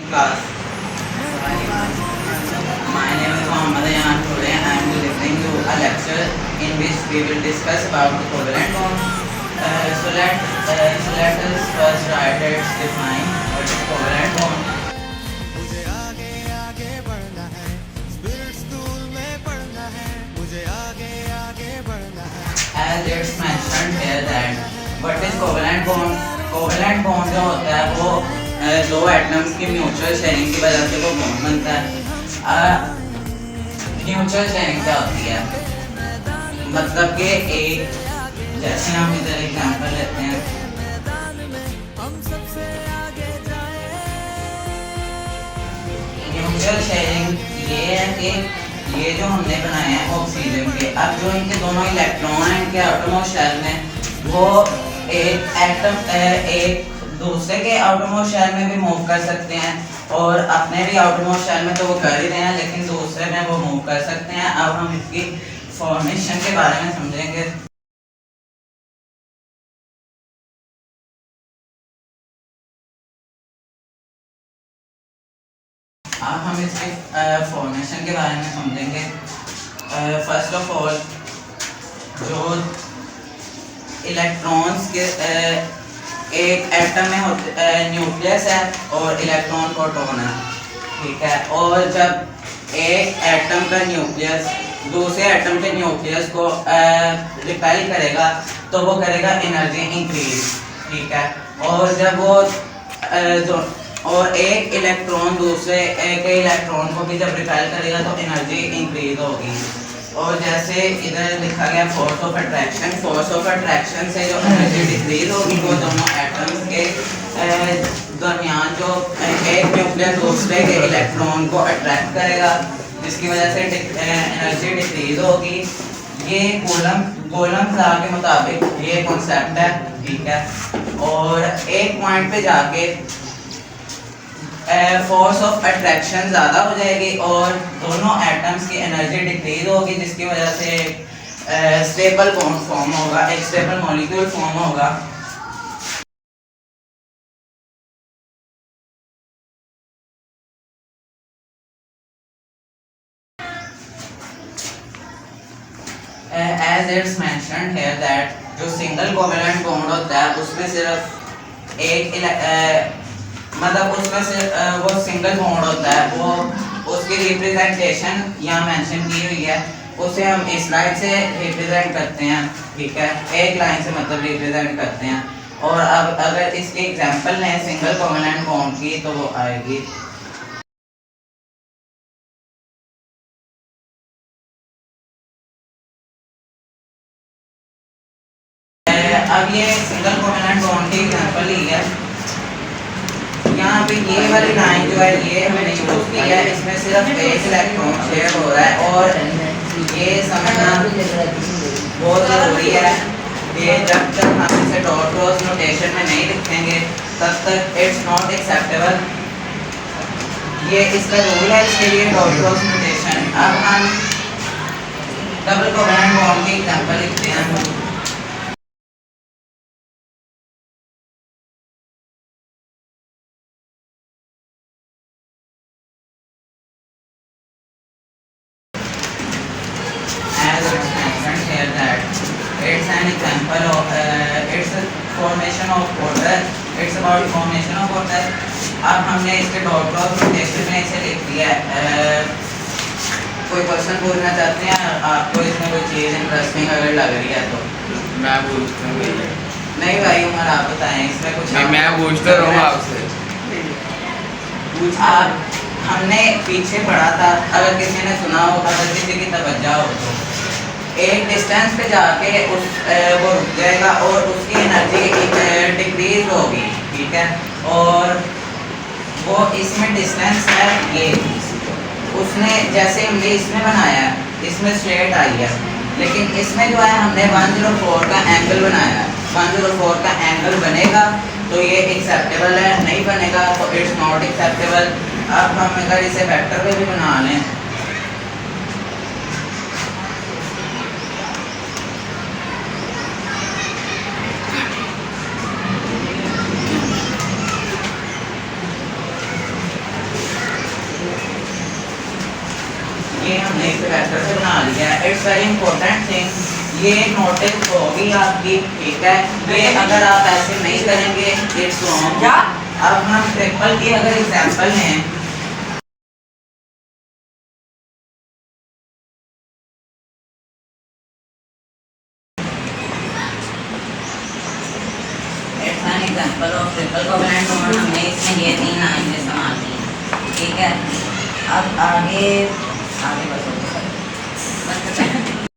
class. My name is Mohammed and today I am listening to a lecture in which we will discuss about the covalent bond. So let us first write its define what is covalent bond. मुझे आगे आगे बढ़ना है, spirit school में पढ़ना है, मुझे आगे आगे बढ़ना है. As it's mentioned here that what is covalent bond? Covalent bond जो होता है वो दो एटम्स की म्यूचुअल शेयरिंग की वजह से वो बॉन्ड बनता है. म्यूचुअल शेयरिंग क्या होती है? मतलब कि एक जैसे हम इधर एग्जांपल लेते हैं, म्यूचुअल शेयरिंग ये है कि ये जो हमने बनाए हैं ऑक्सीजन के, अब जो इनके दोनों इलेक्ट्रॉन हैं इनके आटोमोस्ट शेल में, वो एक दूसरे के आउटरमोस्ट शेल में भी मूव कर सकते हैं और अपने भी आउटरमोस्ट शेल में तो वो कर ही रहे हैं, लेकिन दूसरे में वो मूव कर सकते हैं. अब हम इसकी फॉर्मेशन के बारे में समझेंगे. अब हम इसकी फॉर्मेशन के बारे में समझेंगे. फर्स्ट ऑफ ऑल जो इलेक्ट्रॉन्स के एक एटम में होते न्यूक्लियस है और इलेक्ट्रॉन प्रोटॉन है, ठीक है. और जब एक एटम का न्यूक्लियस दूसरे एटम के न्यूक्लियस को रिपेल करेगा तो वो करेगा एनर्जी इंक्रीज, ठीक है. और जब वो और एक इलेक्ट्रॉन दूसरे के इलेक्ट्रॉन को भी जब रिपेल करेगा तो एनर्जी इंक्रीज होगी. और जैसे इधर लिखा गया force of attraction, force of attraction से जो एनर्जी डिक्रीज होगी वो दोनों एटम्स के दरमियान जो एक न्यूक्लियस दूसरे के इलेक्ट्रॉन को अट्रैक्ट करेगा, जिसकी वजह से एनर्जी डिक्रीज होगी. ये कूलम्ब लॉ के मुताबिक ये कॉन्सेप्ट है, ठीक है. और एक पॉइंट पे जाके फोर्स ऑफ अट्रैक्शन ज़्यादा हो जाएगी और दोनों एटम्स की एनर्जी डिक्रीज होगी, जिसकी वजह से स्टेबल बॉन्ड फॉर्म होगा, एक स्टेबल मॉलिक्यूल फॉर्म होगा. As it's mentioned here that जो सिंगल कोवेलेंट बॉन्ड होता है उसमें सिर्फ एक मतलब उसमें से वो सिंगल बॉन्ड होता है, वो उसकी रिप्रेजेंटेशन यहाँ मेंशन की हुई है, उसे हम इस लाइन से रिप्रेजेंट करते हैं, ठीक है. एक लाइन से मतलब रिप्रेजेंट करते हैं. और अब अगर इसके एग्जांपल लें सिंगल कोवेलेंट बॉन्ड की तो वो आएगी अब ये सिंगल कोवेलेंट बॉन्ड की एग्जांपल ही है. यहाँ पे ये वाली लाइन जो है ये हमने यूज की है, इसमें सिर्फ एक इलेक्ट्रॉन शेयर हो रहा है और ये समझना बहुत जरूरी है कि जब तक हम इसे डॉट क्रॉस नोटेशन में नहीं लिखेंगे तब तक इट्स नॉट एक्सेप्टेबल. ये इसका रूल है, इसके लिए डॉट क्रॉस नोटेशन. अब हम डबल कोवेलेंट बॉन्ड की एग्जांपल लिखते हैं. It's an example of it's a formation of water. It's about formation of water. अब हमने इसके डॉट क्रॉस नोटेशन में इसे लिख दिया है. कोई क्वेश्चन पूछना चाहते हैं आपको, इसमें कोई चीज़ इंटरेस्टिंग अगर लग रही है तो? मैं पूछता हूँ. नहीं भाई उमर आप बताएं इसमें कुछ. मैं पूछता रहूँगा आपसे. आप हमने पीछे पढ़ा था, अगर किसी ने सुना हो, अगर किसी की तवज्जो हो तो एक डिस्टेंस पे जाके उस वो रुक जाएगा और उसकी एनर्जी डिक्रीज होगी, ठीक है. और वो इसमें डिस्टेंस है ये, उसने जैसे हमने इसमें बनाया है इसमें स्ट्रेट आई है, लेकिन इसमें जो है हमने 104 का एंगल बनाया है. 104 का एंगल बनेगा तो ये एक्सेप्टेबल है, नहीं बनेगा तो इट्स नॉट एक्सेप्टेबल. अब हम अगर इसे वेक्टर पे भी बना लें ये हमने एक वेक्टर से बना लिया है। इट्स वेरी इंपॉर्टेंट थिंग, ये नोटिस होगी आपकी, ठीक है। ये अगर आप ऐसे नहीं करेंगे इट्स रॉन्ग। अब हम ट्रिपल की अगर एग्जांपल लें, it's an example of triple covalent bond. हमने इसमें ये 3 लाइनें इस्तेमाल की, ठीक है। अब आगे आगे बस